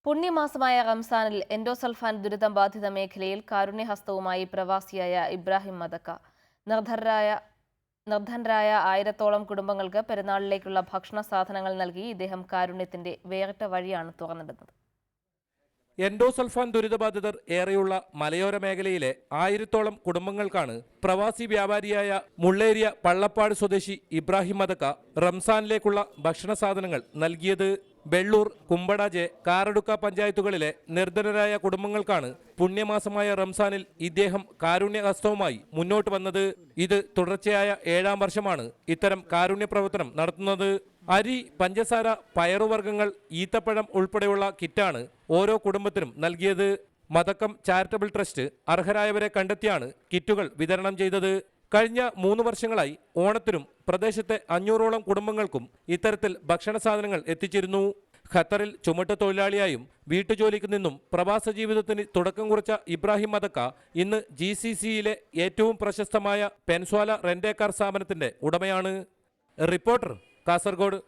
പുണ്യമാസമായ റംസാനിൽ endosulfan ദുരിതം ബാധിത മേഖലയിൽ കാരുണ്യഹസ്തവുമായി പ്രവാസിയായ ഇബ്രാഹിം മദക്ക. നിർധനരായ 1000-ഓളം കുടുംബങ്ങൾക്ക് പെരുന്നാളിലേക്കുള്ള ഭക്ഷണ സാധനങ്ങൾ നൽകി ഇദ്ദേഹം കാരുണ്യത്തിന്റെ വേറിട്ട വഴിയാണ് തുറന്നിടുന്നത്. എൻഡോസൾഫാൻ ദുരിതബാധിതർ ഏറെയുള്ള മലയോര മേഖലയിലെ 1000-ഓളം കുടുംബങ്ങൾക്കാണ് പ്രവാസി വ്യാപാരിയായ മുള്ളേരിയ പള്ളപ്പാട് സ്വദേശി ഇബ്രാഹിം മദക്ക റംസാനിലേക്കുള്ള ഭക്ഷണ സാധനങ്ങൾ നൽകിയത്. വെള്ളൂർ, കുമ്പടാജെ, കാറടുക്ക പഞ്ചായത്തുകളിലെ നിർധനരായ കുടുംബങ്ങൾക്കാണ് പുണ്യമാസമായ റംസാനിൽ ഇദ്ദേഹം കാരുണ്യഹസ്തവുമായി മുന്നോട്ട് വന്നത്. ഇത് തുടർച്ചയായ 7ാം വർഷമാണ് ഇത്തരം കാരുണ്യ പ്രവർത്തനം നടത്തുന്നത്. അരി, പഞ്ചസാര, പയറുവർഗ്ഗങ്ങൾ, ഈത്തപ്പഴം ഉൾപ്പെടെയുള്ള കിറ്റാണ് ഓരോ കുടുംബത്തിനും നൽകിയത്. മദക്കം ചാരിറ്റബിൾ ട്രസ്റ്റ് അർഹരായവരെ കണ്ടെത്തിയാണ് കിറ്റുകൾ വിതരണം ചെയ്തത്. കഴിഞ്ഞ 3 വർഷങ്ങളായി ഓണത്തിനും പ്രദേശത്തെ 500-ഓളം കുടുംബങ്ങൾക്കും ഇത്തരത്തിൽ ഭക്ഷണ സാധനങ്ങൾ എത്തിച്ചിരുന്നു. ഖത്തറിൽ ചുമട്ട് തൊഴിലാളിയായും വീട്ടുജോലിക്ക് നിന്നും പ്രവാസ ജീവിതത്തിന് തുടക്കം കുറിച്ച ഇബ്രാഹിം മദക്ക ഇന്ന് GCCയിലെ ഏറ്റവും പ്രശസ്തമായ പെൻസ്വാല റെന്റേ കാർ സ്ഥാപനത്തിന്റെ ഉടമയാണ്. റിപ്പോർട്ടർ, കാസർഗോഡ്.